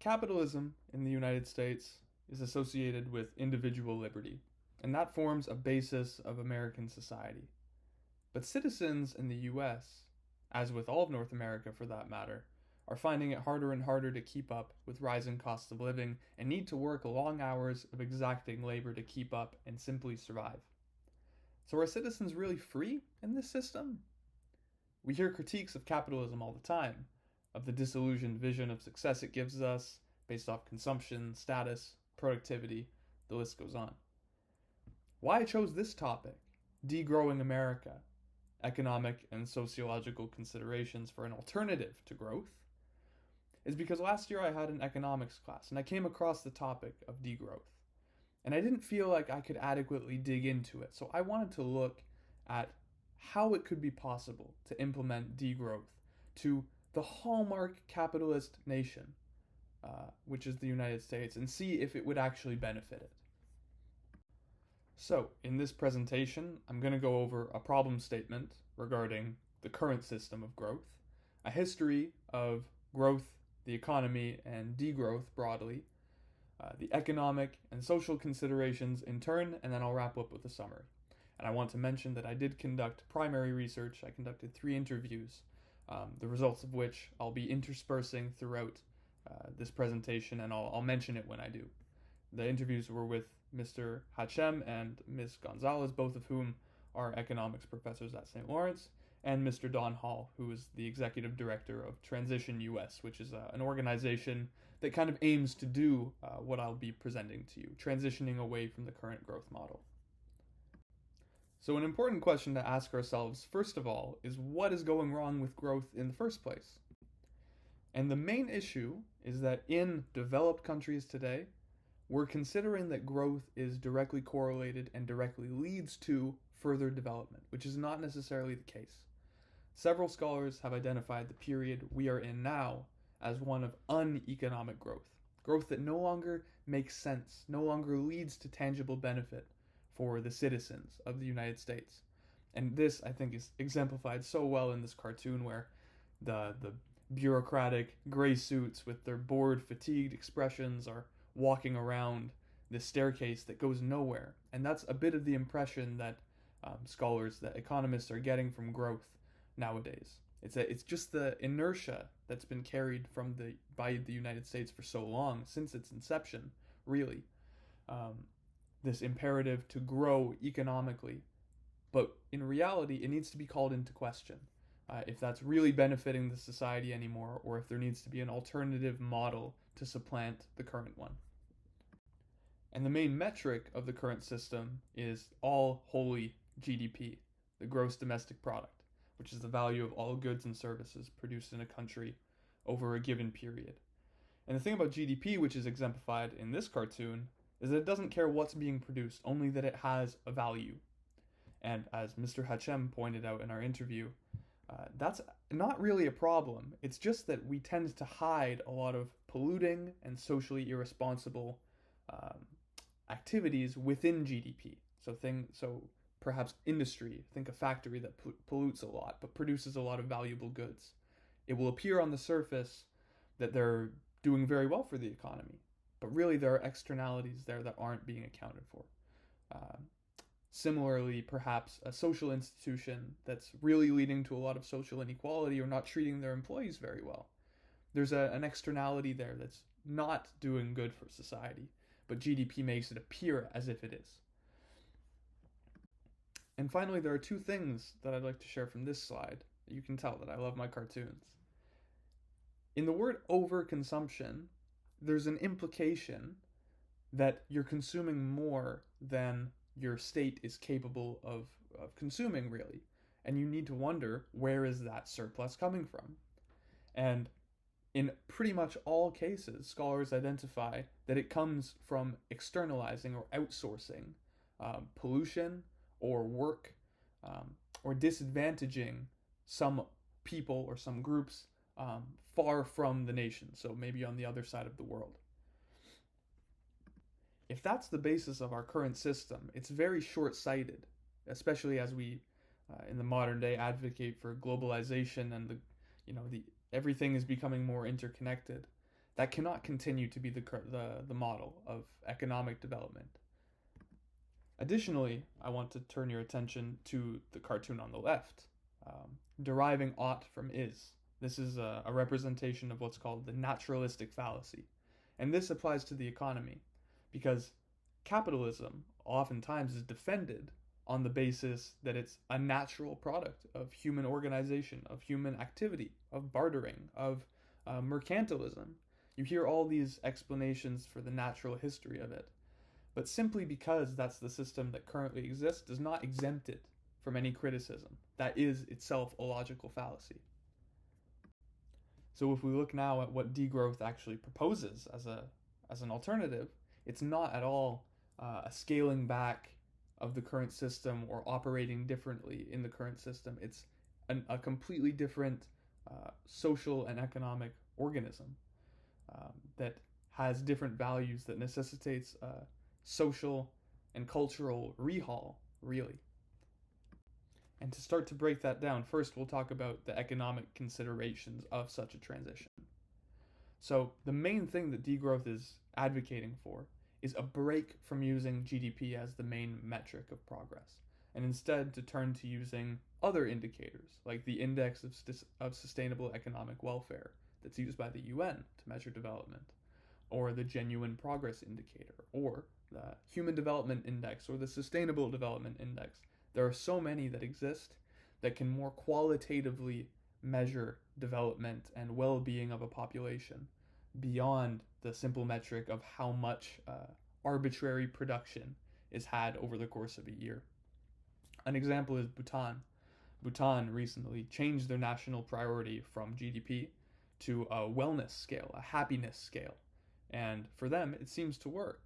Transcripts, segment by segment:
Capitalism in the United States is associated with individual liberty, and that forms a basis of American society. But citizens in the US, as with all of North America for that matter, are finding it harder and harder to keep up with rising costs of living and need to work long hours of exacting labor to keep up and simply survive. So are citizens really free in this system? We hear critiques of capitalism all the time, of the disillusioned vision of success it gives us based off consumption, status, productivity, the list goes on. Why I chose this topic, Degrowing America, economic and sociological considerations for an alternative to growth, is because last year I had an economics class and I came across the topic of degrowth. And I didn't feel like I could adequately dig into it, so I wanted to look at how it could be possible to implement degrowth to the hallmark capitalist nation, which is the United States, and see if it would actually benefit it. So, in this presentation, I'm going to go over a problem statement regarding the current system of growth, a history of growth, the economy, and degrowth broadly, the economic and social considerations in turn, and then I'll wrap up with a summary. And I want to mention that I did conduct primary research. I conducted 3 interviews, the results of which I'll be interspersing throughout this presentation, and I'll mention it when I do. The interviews were with Mr. Hachem and Ms. Gonzalez, both of whom are economics professors at St. Lawrence, and Mr. Don Hall, who is the executive director of Transition US, which is an organization that kind of aims to do what I'll be presenting to you, transitioning away from the current growth model. So an important question to ask ourselves, first of all, is what is going wrong with growth in the first place? And the main issue is that in developed countries today, we're considering that growth is directly correlated and directly leads to further development, which is not necessarily the case. Several scholars have identified the period we are in now as one of uneconomic growth, growth that no longer makes sense, no longer leads to tangible benefit for the citizens of the United States. And this, I think, is exemplified so well in this cartoon where the bureaucratic gray suits with their bored, fatigued expressions are walking around this staircase that goes nowhere. And that's a bit of the impression that scholars, that economists are getting from growth nowadays. It's just the inertia that's been carried by the United States for so long, since its inception, really. This imperative to grow economically. But in reality, it needs to be called into question. If that's really benefiting the society anymore, or if there needs to be an alternative model to supplant the current one. And the main metric of the current system is all holy GDP, the gross domestic product, which is the value of all goods and services produced in a country over a given period. And the thing about GDP, which is exemplified in this cartoon, is that it doesn't care what's being produced, only that it has a value. And as Mr. Hachem pointed out in our interview, that's not really a problem. It's just that we tend to hide a lot of polluting and irresponsible activities within GDP. So perhaps industry, think a factory that pollutes a lot but produces a lot of valuable goods. It will appear on the surface that they're doing very well for the economy, but really there are externalities there that aren't being accounted for. Similarly, perhaps a social institution that's really leading to a lot of social inequality or not treating their employees very well. There's an externality there that's not doing good for society, but GDP makes it appear as if it is. And finally, there are 2 things that I'd like to share from this slide. You can tell that I love my cartoons. In the word overconsumption, there's an implication that you're consuming more than your state is capable of consuming, really. And you need to wonder, where is that surplus coming from? And in pretty much all cases, scholars identify that it comes from externalizing or outsourcing pollution or work, or disadvantaging some people or some groups far from the nation, so maybe on the other side of the world. If that's the basis of our current system, it's very short-sighted, especially as we, in the modern day, advocate for globalization and everything is becoming more interconnected. That cannot continue to be the model of economic development. Additionally, I want to turn your attention to the cartoon on the left, deriving ought from is. This is a representation of what's called the naturalistic fallacy. And this applies to the economy because capitalism oftentimes is defended on the basis that it's a natural product of human organization, of human activity, of bartering, of mercantilism. You hear all these explanations for the natural history of it. But simply because that's the system that currently exists does not exempt it from any criticism. That is itself a logical fallacy. So if we look now at what degrowth actually proposes as an alternative, it's not at all a scaling back of the current system or operating differently in the current system. It's a completely different social and economic organism that has different values, that necessitates social and cultural rehaul, really. And to start to break that down, first we'll talk about the economic considerations of such a transition. So the main thing that degrowth is advocating for is a break from using GDP as the main metric of progress, and instead to turn to using other indicators, like the Index of Sustainable Economic Welfare that's used by the UN to measure development, or the Genuine Progress Indicator, or the Human Development Index, or the Sustainable Development Index. There are so many that exist that can more qualitatively measure development and well-being of a population beyond the simple metric of how much arbitrary production is had over the course of a year. An example is Bhutan. Bhutan recently changed their national priority from GDP to a wellness scale, a happiness scale. And for them, it seems to work.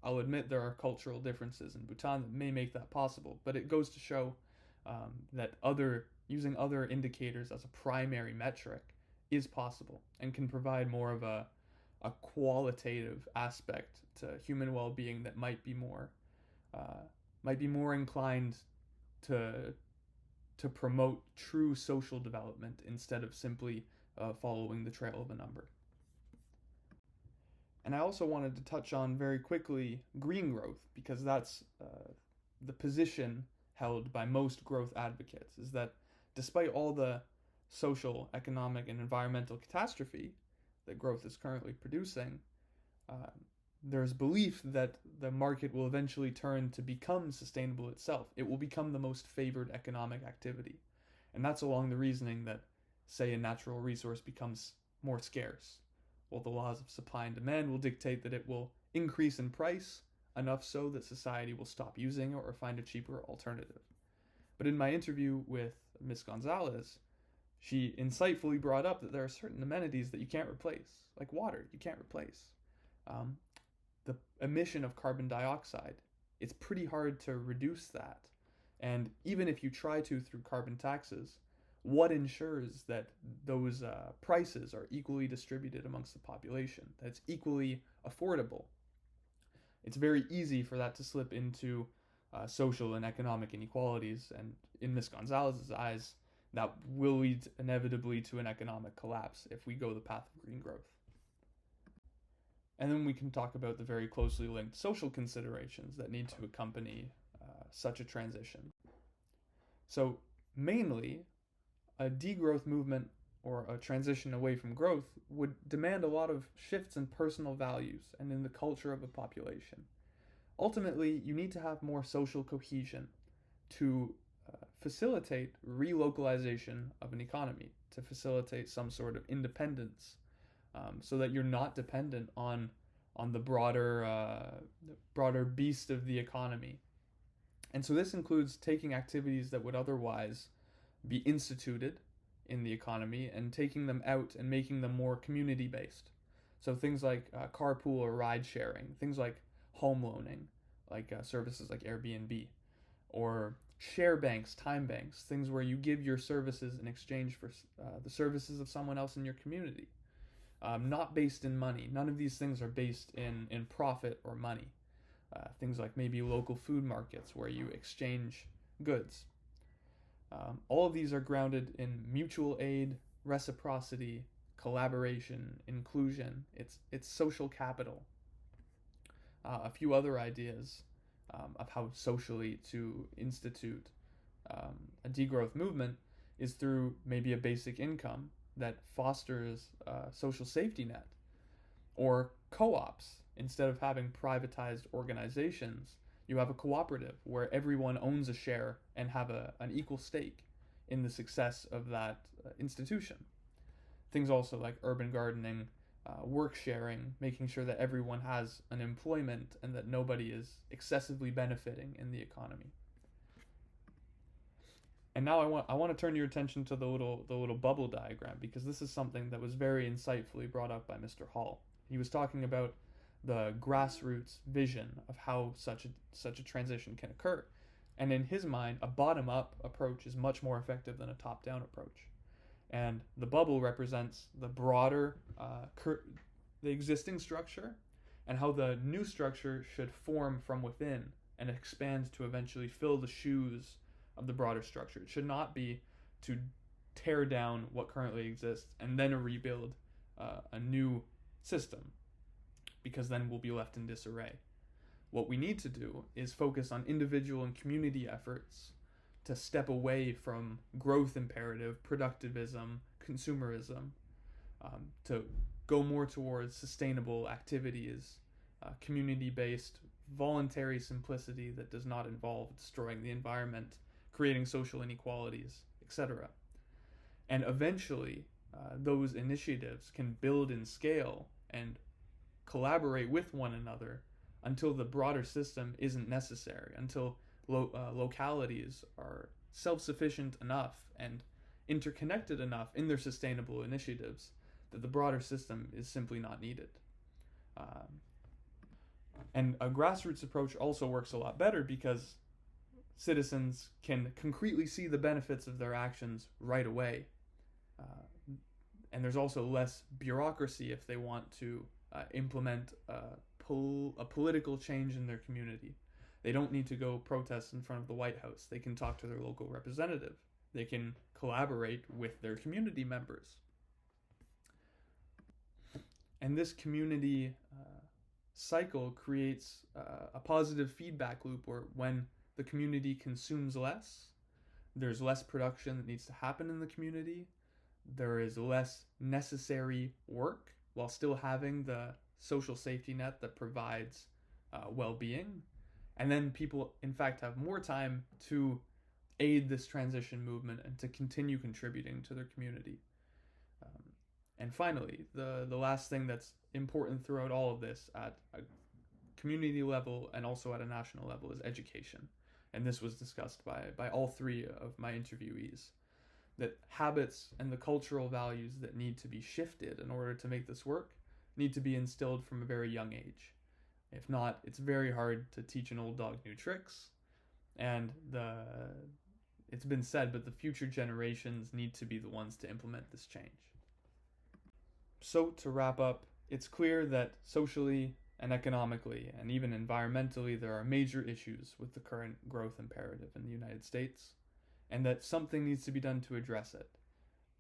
I'll admit there are cultural differences in Bhutan that may make that possible, but it goes to show that using other indicators as a primary metric is possible and can provide more of a qualitative aspect to human well-being that might be more inclined to promote true social development instead of simply following the trail of a number. And I also wanted to touch on very quickly green growth, because that's the position held by most growth advocates, is that despite all the social, economic, and environmental catastrophe that growth is currently producing, there's belief that the market will eventually turn to become sustainable itself. It will become the most favored economic activity. And that's along the reasoning that, say, a natural resource becomes more scarce. Well, the laws of supply and demand will dictate that it will increase in price enough so that society will stop using it or find a cheaper alternative. But in my interview with Ms. Gonzalez, she insightfully brought up that there are certain amenities that you can't replace, like water, you can't replace. The emission of carbon dioxide, it's pretty hard to reduce that. And even if you try to through carbon taxes, what ensures that those prices are equally distributed amongst the population, that it's equally affordable? It's very easy for that to slip into social and economic inequalities, and in Ms. Gonzalez's eyes, that will lead inevitably to an economic collapse if we go the path of green growth. And then we can talk about the very closely linked social considerations that need to accompany such a transition. So mainly, a degrowth movement or a transition away from growth would demand a lot of shifts in personal values and in the culture of a population. Ultimately, you need to have more social cohesion to facilitate relocalization of an economy, to facilitate some sort of independence, so that you're not dependent on the broader beast of the economy. And so this includes taking activities that would otherwise be instituted in the economy and taking them out and making them more community-based. So things like carpool or ride sharing, things like home loaning, like services like Airbnb, or share banks, time banks, things where you give your services in exchange for the services of someone else in your community. Not based in money. None of these things are based in profit or money. Things like maybe local food markets where you exchange goods. All of these are grounded in mutual aid, reciprocity, collaboration, inclusion. It's social capital. A few other ideas of how socially to institute a degrowth movement is through maybe a basic income that fosters a social safety net, or co-ops. Instead of having privatized organizations, you have a cooperative where everyone owns a share and have an equal stake in the success of that institution. Things also like urban gardening, work sharing, making sure that everyone has an employment and that nobody is excessively benefiting in the economy. And now I want to turn your attention to the little bubble diagram, because this is something that was very insightfully brought up by Mr. Hall. He was talking about the grassroots vision of how such a transition can occur. And in his mind, a bottom-up approach is much more effective than a top-down approach. And the bubble represents the broader, the existing structure, and how the new structure should form from within and expand to eventually fill the shoes of the broader structure. It should not be to tear down what currently exists and then rebuild a new system, because then we'll be left in disarray. What we need to do is focus on individual and community efforts to step away from growth imperative, productivism, consumerism, to go more towards sustainable activities, community-based, voluntary simplicity that does not involve destroying the environment, creating social inequalities, etc. And eventually, those initiatives can build in scale and collaborate with one another until the broader system isn't necessary, until localities are self-sufficient enough and interconnected enough in their sustainable initiatives that the broader system is simply not needed. And a grassroots approach also works a lot better because citizens can concretely see the benefits of their actions right away. And there's also less bureaucracy if they want to implement a political change in their community. They don't need to go protest in front of the White House. They can talk to their local representative. They can collaborate with their community members. And this community cycle creates a positive feedback loop where when the community consumes less, there's less production that needs to happen in the community. There is less necessary work while still having the social safety net that provides well-being. And then people, in fact, have more time to aid this transition movement and to continue contributing to their community. And finally, the last thing that's important throughout all of this at a community level and also at a national level is education. And this was discussed by all three of my interviewees, that habits and the cultural values that need to be shifted in order to make this work need to be instilled from a very young age. If not, it's very hard to teach an old dog new tricks. And it's been said, but the future generations need to be the ones to implement this change. So to wrap up, it's clear that socially and economically and even environmentally there are major issues with the current growth imperative in the United States, and that something needs to be done to address it.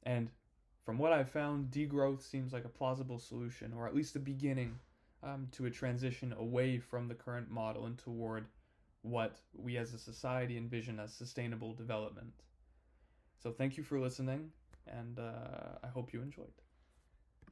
And from what I've found, degrowth seems like a plausible solution, or at least a beginning to a transition away from the current model and toward what we as a society envision as sustainable development. So thank you for listening, and I hope you enjoyed.